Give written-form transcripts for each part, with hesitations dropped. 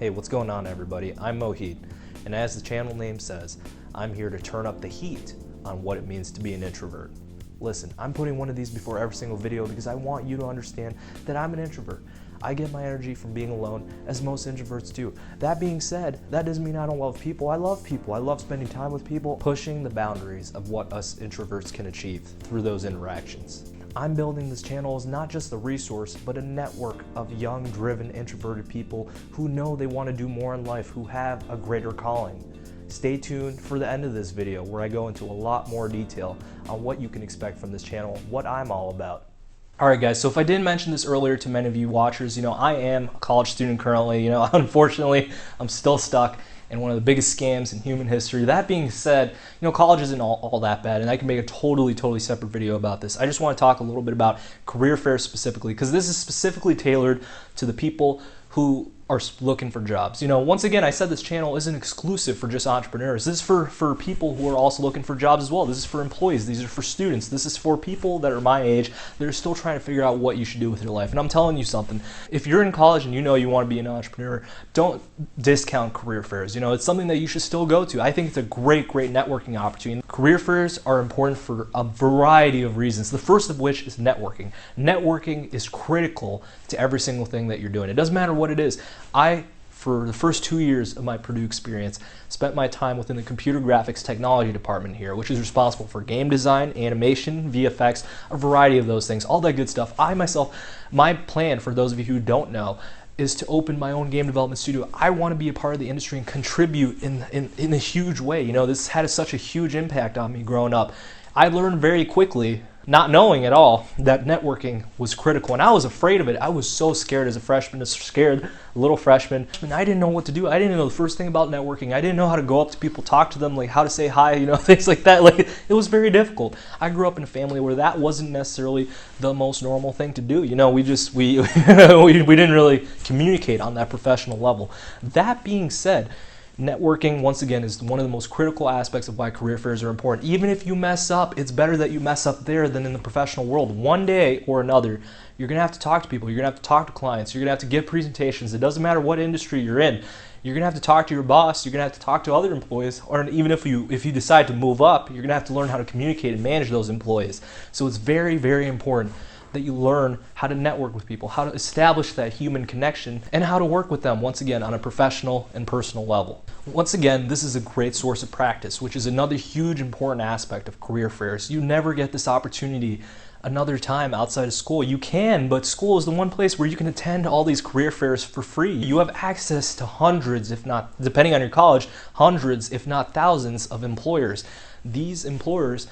Hey, what's going on everybody? I'm Mohit, and as the channel name says, I'm here to turn up the heat on what it means to be an introvert. Listen, I'm putting one of these before every single video because I want you to understand that I'm an introvert. I get my energy from being alone, as most introverts do. That being said, that doesn't mean I don't love people. I love people. I love spending time with people, pushing the boundaries of what us introverts can achieve through those interactions. I'm building this channel as not just a resource, but a network of young, driven, introverted people who know they want to do more in life, who have a greater calling. Stay tuned for the end of this video where I go into a lot more detail on what you can expect from this channel, what I'm all about. Alright guys, so if I didn't mention this earlier to many of you watchers, I am a college student currently. Unfortunately, I'm still stuck in one of the biggest scams in human history. That being said, college isn't all that bad, and I can make a totally separate video about this. I just want to talk a little bit about career fairs specifically, because this is specifically tailored to the people who are looking for jobs. Once again, I said this channel isn't exclusive for just entrepreneurs. This is for people who are also looking for jobs as well. This is for employees. These are for students. This is for people that are my age that are still trying to figure out what you should do with your life. And I'm telling you something, if you're in college and you want to be an entrepreneur, don't discount career fairs. It's something that you should still go to. I think it's a great networking opportunity. Career fairs are important for a variety of reasons. The first of which is networking. Networking is critical to every single thing that you're doing. It doesn't matter what it is. For the first 2 years of my Purdue experience, spent my time within the computer graphics technology department here, which is responsible for game design, animation, VFX, a variety of those things, all that good stuff. My plan, for those of you who don't know, is to open my own game development studio. I want to be a part of the industry and contribute in a huge way. This had such a huge impact on me growing up. I learned very quickly, not knowing at all, that networking was critical, and I was afraid of it. I was so scared as a freshman, little freshman, and I didn't know what to do. I didn't know the first thing about networking. I didn't know how to go up to people, talk to them, like how to say hi, things like that. It was very difficult. I grew up in a family where that wasn't necessarily the most normal thing to do. We didn't really communicate on that professional level. That being said, networking, once again, is one of the most critical aspects of why career fairs are important. Even if you mess up, it's better that you mess up there than in the professional world. One day or another, you're going to have to talk to people. You're going to have to talk to clients. You're going to have to give presentations. It doesn't matter what industry you're in. You're going to have to talk to your boss. You're going to have to talk to other employees. Or even if you decide to move up, you're going to have to learn how to communicate and manage those employees. So it's very important that you learn how to network with people, how to establish that human connection, and how to work with them, once again, on a professional and personal level. Once again, this is a great source of practice, which is another huge important aspect of career fairs. You never get this opportunity another time outside of school. You can, but school is the one place where you can attend all these career fairs for free. You have access to hundreds, if not, depending on your college, hundreds, if not thousands of employers. These employers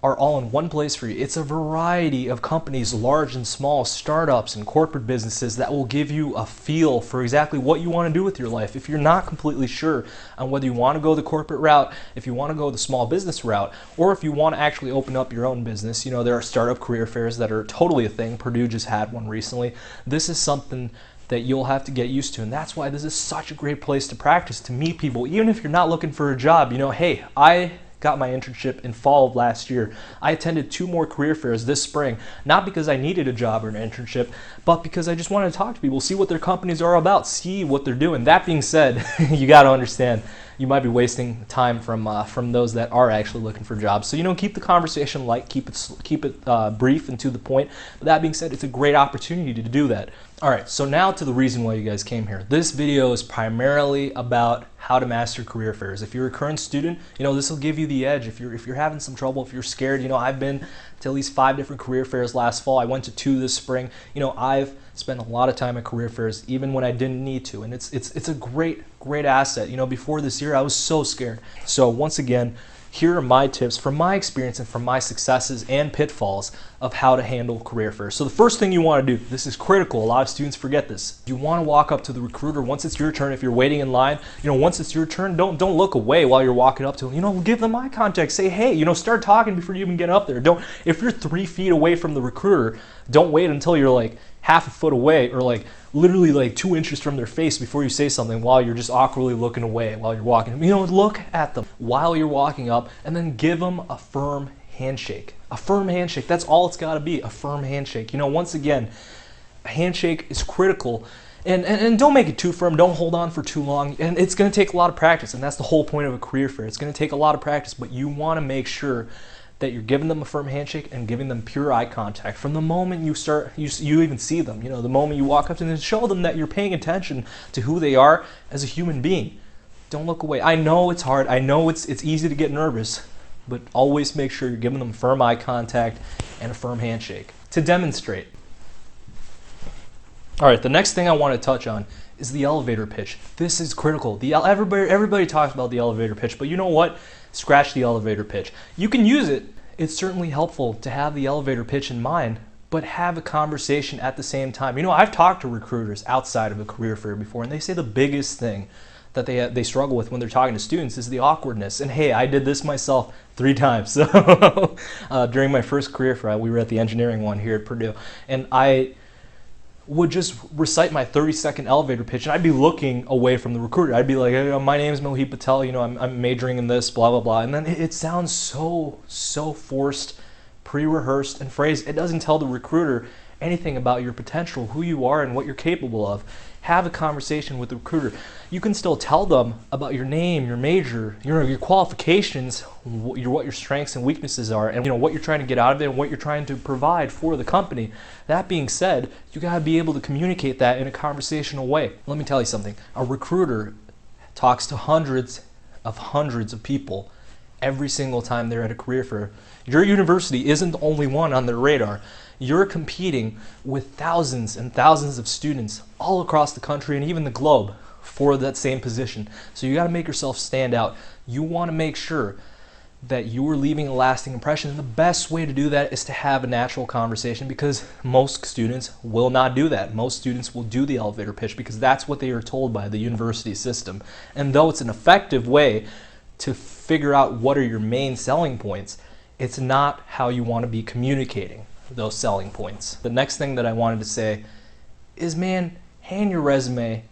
are all in one place for you. It's a variety of companies, large and small, startups and corporate businesses, that will give you a feel for exactly what you want to do with your life. If you're not completely sure on whether you want to go the corporate route, if you want to go the small business route, or if you want to actually open up your own business, there are startup career fairs that are totally a thing. Purdue just had one recently. This is something that you'll have to get used to, and that's why this is such a great place to practice, to meet people. Even if you're not looking for a job, hey, I got my internship in fall of last year. I attended 2 more career fairs this spring, not because I needed a job or an internship, but because I just wanted to talk to people, see what their companies are about, see what they're doing. That being said, you got to understand, you might be wasting time from those that are actually looking for jobs. So keep the conversation light, keep it brief and to the point. But that being said, it's a great opportunity to do that. All right, so now to the reason why you guys came here. This video is primarily about how to master career fairs. If you're a current student, this will give you the edge. If you're having some trouble, if you're scared, I've been to at least 5 different career fairs last fall. I went to 2 this spring. I've spent a lot of time at career fairs, even when I didn't need to, and it's a great asset. Before this year, I was so scared. So once again, here are my tips from my experience and from my successes and pitfalls of how to handle career fairs. So the first thing you want to do, this is critical, a lot of students forget this. You want to walk up to the recruiter once it's your turn. If you're waiting in line, once it's your turn, don't look away while you're walking up to them. Give them eye contact, say hey, start talking before you even get up there. If you're 3 feet away from the recruiter, don't wait until you're half a foot away, or literally 2 inches from their face before you say something while you're just awkwardly looking away while you're walking. Look at them while you're walking up, and then give them a firm handshake. A firm handshake, that's all it's got to be, a firm handshake. Once again, a handshake is critical And don't make it too firm. Don't hold on for too long. And it's going to take a lot of practice, and that's the whole point of a career fair. It's going to take a lot of practice, but you want to make sure that you're giving them a firm handshake and giving them pure eye contact from the moment you start. You even see them. You know, the moment you walk up to them, and show them that you're paying attention to who they are as a human being. Don't look away. I know it's hard. I know it's easy to get nervous, but always make sure you're giving them firm eye contact and a firm handshake to demonstrate. All right, the next thing I want to touch on is the elevator pitch. This is critical. Everybody talks about the elevator pitch, but you know what? Scratch the elevator pitch. You can use it. It's certainly helpful to have the elevator pitch in mind, but have a conversation at the same time. You know, I've talked to recruiters outside of a career fair before, and they say the biggest thing that they struggle with when they're talking to students is the awkwardness. And hey, I did this myself 3 times. So during my first career fair, we were at the engineering one here at Purdue, and I would just recite my 30-second elevator pitch, and I'd be looking away from the recruiter. I'd be like, hey, my name is Mohit Patel, you know, I'm majoring in this, blah, blah, blah. And then it sounds so forced, pre-rehearsed, and phrased. It doesn't tell the recruiter anything about your potential, who you are, and what you're capable of. Have a conversation with the recruiter. You can still tell them about your name, your major, your qualifications, what your strengths and weaknesses are, and you know what you're trying to get out of it and what you're trying to provide for the company. That being said, you gotta be able to communicate that in a conversational way. Let me tell you something. A recruiter talks to hundreds of people every single time they're at a career fair. Your university isn't the only one on their radar. You're competing with thousands and thousands of students all across the country and even the globe for that same position. So you got to make yourself stand out. You want to make sure that you are leaving a lasting impression. And the best way to do that is to have a natural conversation, because most students will not do that. Most students will do the elevator pitch because that's what they are told by the university system. And though it's an effective way to figure out what are your main selling points, it's not how you want to be communicating those selling points. The next thing that I wanted to say is, man, hand your resume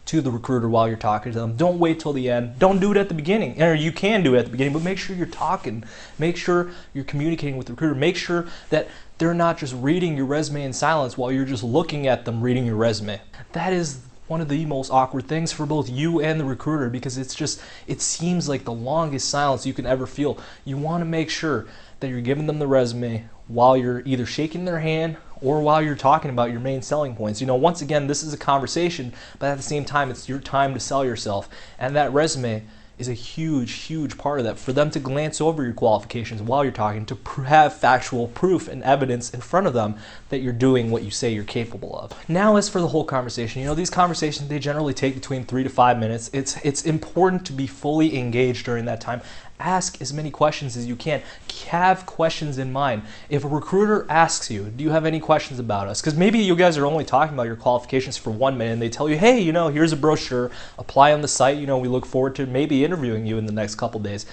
to the recruiter while you're talking to them. Don't wait till the end. Don't do it at the beginning. Or you can do it at the beginning, but make sure you're talking. Make sure you're communicating with the recruiter. Make sure that they're not just reading your resume in silence while you're just looking at them reading your resume. That is one of the most awkward things for both you and the recruiter, because it seems like the longest silence you can ever feel. You want to make sure that you're giving them the resume while you're either shaking their hand or while you're talking about your main selling points. You know, once again, this is a conversation, but at the same time, it's your time to sell yourself. And that resume is a huge part of that, for them to glance over your qualifications while you're talking, to have factual proof and evidence in front of them that you're doing what you say you're capable of. Now, as for the whole conversation, you know, these conversations, they generally take between 3 to 5 minutes. It's important to be fully engaged during that time. Ask as many questions as you can. Have questions in mind. If a recruiter asks you, do you have any questions about us? Because maybe you guys are only talking about your qualifications for 1 minute, and they tell you, hey, you know, here's a brochure, apply on the site, you know, we look forward to maybe interviewing you in the next couple days.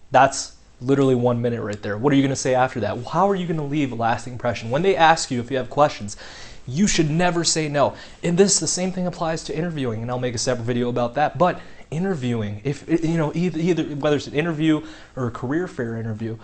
That's literally 1 minute right there. What are you going to say after that? How are you going to leave a lasting impression? When they ask you if you have questions, you should never say no. And the same thing applies to interviewing, and I'll make a separate video about that. But interviewing, if you know, either whether it's an interview or a career fair interview,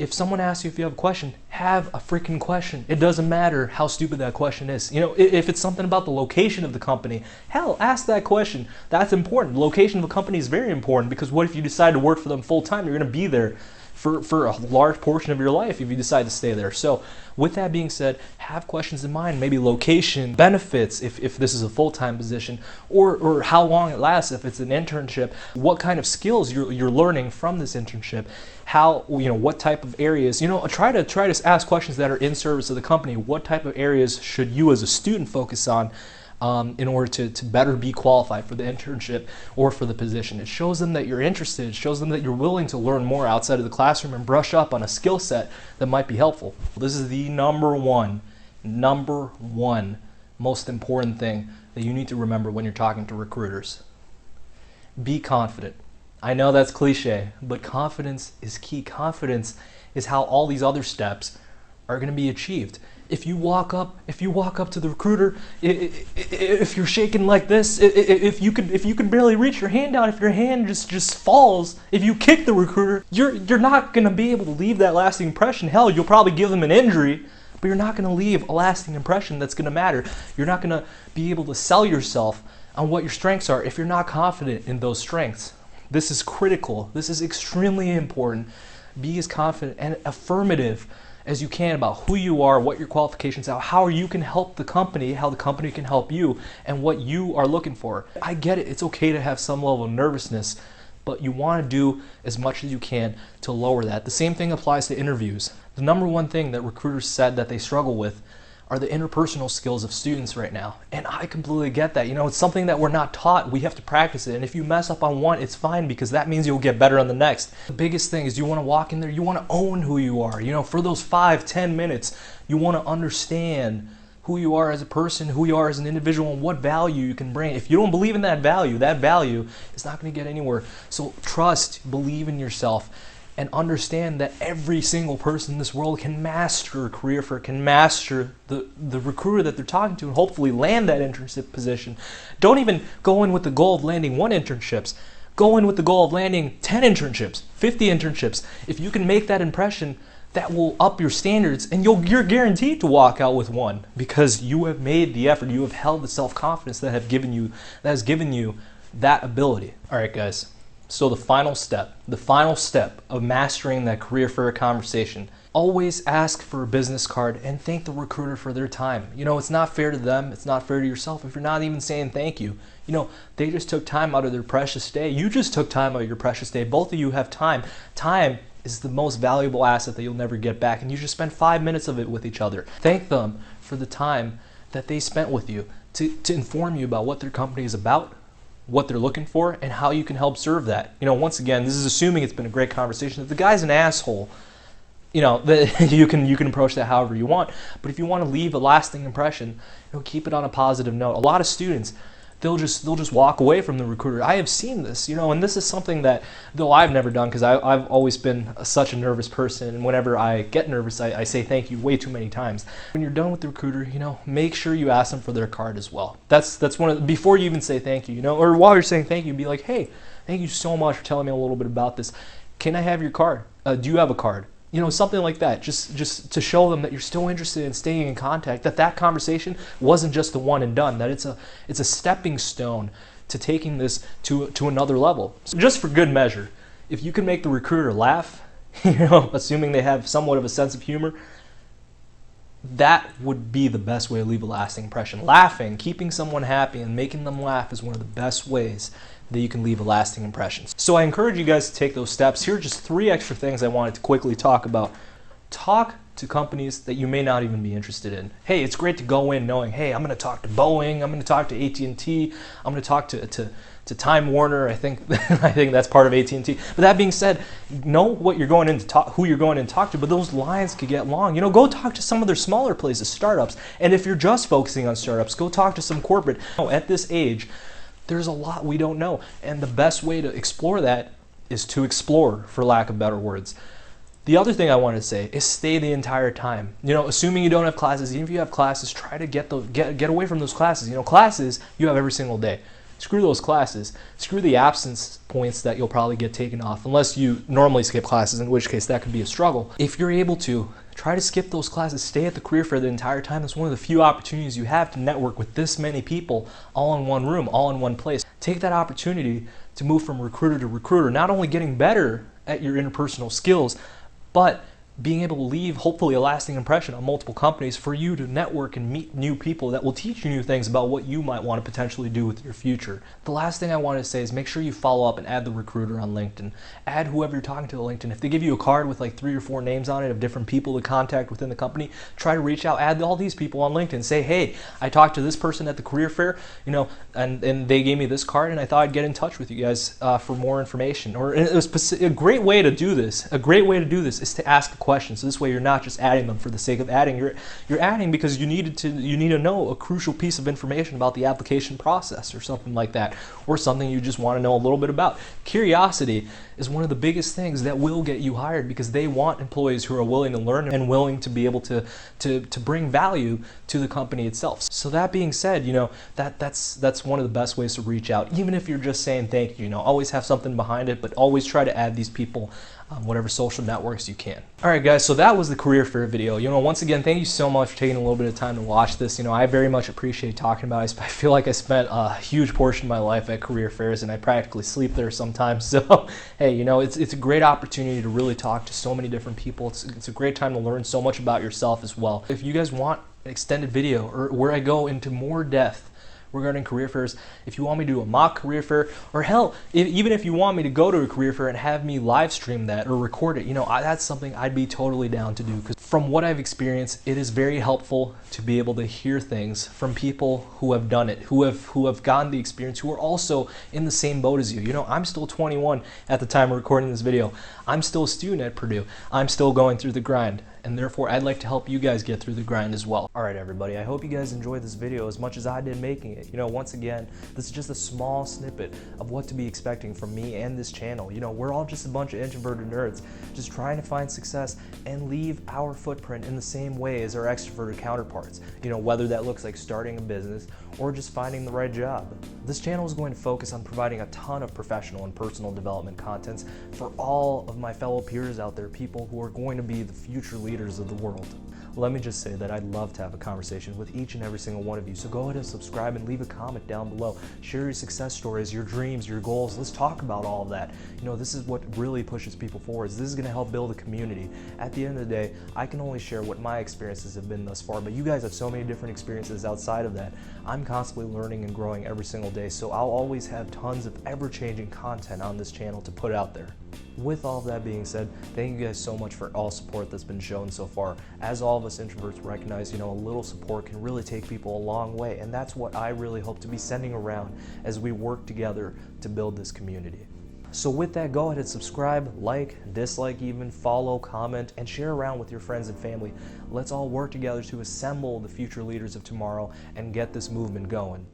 if someone asks you if you have a question, have a freaking question. It doesn't matter how stupid that question is. You know, if it's something about the location of the company, hell, ask that question. That's important. The location of the company is very important, because what if you decide to work for them full time? You're going to be there for a large portion of your life if you decide to stay there. So with that being said, have questions in mind, maybe location, benefits if this is a full-time position, or how long it lasts if it's an internship, what kind of skills you're learning from this internship, how, you know, what type of areas, you know, try to ask questions that are in service of the company. What type of areas should you as a student focus on in order to better be qualified for the internship or for the position? It shows them that you're interested. It shows them that you're willing to learn more outside of the classroom and brush up on a skill set that might be helpful. This is the number one most important thing that you need to remember when you're talking to recruiters. Be confident. I know that's cliche, but confidence is key. Confidence is how all these other steps are going to be achieved. If you walk up to the recruiter, if you're shaking like this, if you can barely reach your hand out, if your hand just falls, if you kick the recruiter, you're not gonna be able to leave that lasting impression. Hell, you'll probably give them an injury, but you're not going to leave a lasting impression that's going to matter. You're not going to be able to sell yourself on what your strengths are if you're not confident in those strengths. This is critical. This is extremely important. Be as confident and affirmative as you can about who you are, what your qualifications are, how you can help the company, how the company can help you, and what you are looking for. I get it. It's okay to have some level of nervousness, but you want to do as much as you can to lower that. The same thing applies to interviews. The number one thing that recruiters said that they struggle with are the interpersonal skills of students right now. And I completely get that. It's something that we're not taught. We have to practice it. And if you mess up on one, it's fine, because that means you'll get better on the next. The biggest thing is you want to walk in there, you want to own who you are. For those 5-10 minutes, you want to understand who you are as a person, who you are as an individual, and what value you can bring. If you don't believe in that value is not going to get anywhere. So trust, believe in yourself, and understand that every single person in this world can master a career fair, can master the recruiter that they're talking to, and hopefully land that internship position. Don't even go in with the goal of landing 1 internship. Go in with the goal of landing 10 internships, 50 internships. If you can make that impression, that will up your standards, and you're guaranteed to walk out with 1, because you have made the effort, you have held the self-confidence that has given you that ability. All right, guys. So the final step of mastering that career fair conversation, always ask for a business card and thank the recruiter for their time. It's not fair to them, it's not fair to yourself if you're not even saying thank you. They just took time out of their precious day. You just took time out of your precious day. Both of you have time. Time is the most valuable asset that you'll never get back, and you just spend 5 minutes of it with each other. Thank them for the time that they spent with you to inform you about what their company is about, what they're looking for, and how you can help serve that. Once again, this is assuming it's been a great conversation. If the guy's an asshole, you can approach that however you want. But if you want to leave a lasting impression, keep it on a positive note. A lot of students, they'll just walk away from the recruiter. I have seen this, and this is something that, though I've never done, because I've always been such a nervous person, and whenever I get nervous, I say thank you way too many times. When you're done with the recruiter, make sure you ask them for their card as well. That's before you even say thank you, or while you're saying thank you, be like, hey, thank you so much for telling me a little bit about this. Can I have your card? Do you have a card? Something like that, just to show them that you're still interested in staying in contact, that conversation wasn't just the one and done, that it's a stepping stone to taking this to another level. So just for good measure, if you can make the recruiter laugh, assuming they have somewhat of a sense of humor, that would be the best way to leave a lasting impression. Laughing, keeping someone happy and making them laugh is one of the best ways that you can leave a lasting impression. So I encourage you guys to take those steps. Here are just 3 extra things I wanted to quickly talk about. Talk to companies that you may not even be interested in. Hey, it's great to go in knowing, hey, I'm going to talk to Boeing, I'm going to talk to AT&T, I'm going to talk to Time Warner. I think that's part of AT&T. But that being said, know what you're going in to talk, who you're going in to talk to. But those lines could get long. Go talk to some of their smaller places, startups. And if you're just focusing on startups, go talk to some corporate. At this age, there's a lot we don't know, and the best way to explore that is to explore, for lack of better words. The other thing I wanted to say is stay the entire time. Assuming you don't have classes, even if you have classes, try to get away from those classes. Classes you have every single day. Screw those classes. Screw the absence points that you'll probably get taken off, unless you normally skip classes, in which case that could be a struggle. If you're able to, try to skip those classes. Stay at the career fair the entire time. That's one of the few opportunities you have to network with this many people all in one room, all in one place. Take that opportunity to move from recruiter to recruiter, not only getting better at your interpersonal skills, but being able to leave hopefully a lasting impression on multiple companies for you to network and meet new people that will teach you new things about what you might want to potentially do with your future. The last thing I wanted to say is make sure you follow up and add the recruiter on LinkedIn. Add whoever you're talking to to LinkedIn. If they give you a card with like 3 or 4 names on it of different people to contact within the company, try to reach out, add all these people on LinkedIn. Say, hey, I talked to this person at the career fair, and they gave me this card, and I thought I'd get in touch with you guys for more information. Or a great way to do this. A great way to do this is to ask a question. So this way you're not just adding them for the sake of adding. You're adding because you need to know a crucial piece of information about the application process or something like that, or something you just want to know a little bit about. Curiosity is one of the biggest things that will get you hired, because they want employees who are willing to learn and willing to be able to bring value to the company itself. So that being said, that's one of the best ways to reach out. Even if you're just saying thank you, always have something behind it, but always try to add these people whatever social networks you can. All right, guys, so that was the career fair video. Once again, thank you so much for taking a little bit of time to watch this. I very much appreciate talking about it. I feel like I spent a huge portion of my life at career fairs, and I practically sleep there sometimes. So, hey, it's a great opportunity to really talk to so many different people. It's a great time to learn so much about yourself as well. If you guys want an extended video or where I go into more depth regarding career fairs, if you want me to do a mock career fair, or hell, even if you want me to go to a career fair and have me live stream that or record it, that's something I'd be totally down to do, because from what I've experienced, it is very helpful to be able to hear things from people who have done it, who have gotten the experience, who are also in the same boat as you. I'm still 21 at the time of recording this video. I'm still a student at Purdue. I'm still going through the grind, and therefore I'd like to help you guys get through the grind as well. All right, everybody, I hope you guys enjoyed this video as much as I did making it. Once again, this is just a small snippet of what to be expecting from me and this channel. We're all just a bunch of introverted nerds just trying to find success and leave our footprint in the same way as our extroverted counterparts, whether that looks like starting a business or just finding the right job. This channel is going to focus on providing a ton of professional and personal development contents for all of my fellow peers out there, people who are going to be the future leaders of the world. Let me just say that I'd love to have a conversation with each and every single one of you. So go ahead and subscribe and leave a comment down below. Share your success stories, your dreams, your goals. Let's talk about all of that. This is what really pushes people forward. This is going to help build a community. At the end of the day, I can only share what my experiences have been thus far, but you guys have so many different experiences outside of that. I'm constantly learning and growing every single day, so I'll always have tons of ever-changing content on this channel to put out there. With all of that being said, thank you guys so much for all support that's been shown so far. As all of us introverts recognize, a little support can really take people a long way, and that's what I really hope to be sending around as we work together to build this community. So with that, go ahead and subscribe, like, dislike even, follow, comment, and share around with your friends and family. Let's all work together to assemble the future leaders of tomorrow and get this movement going.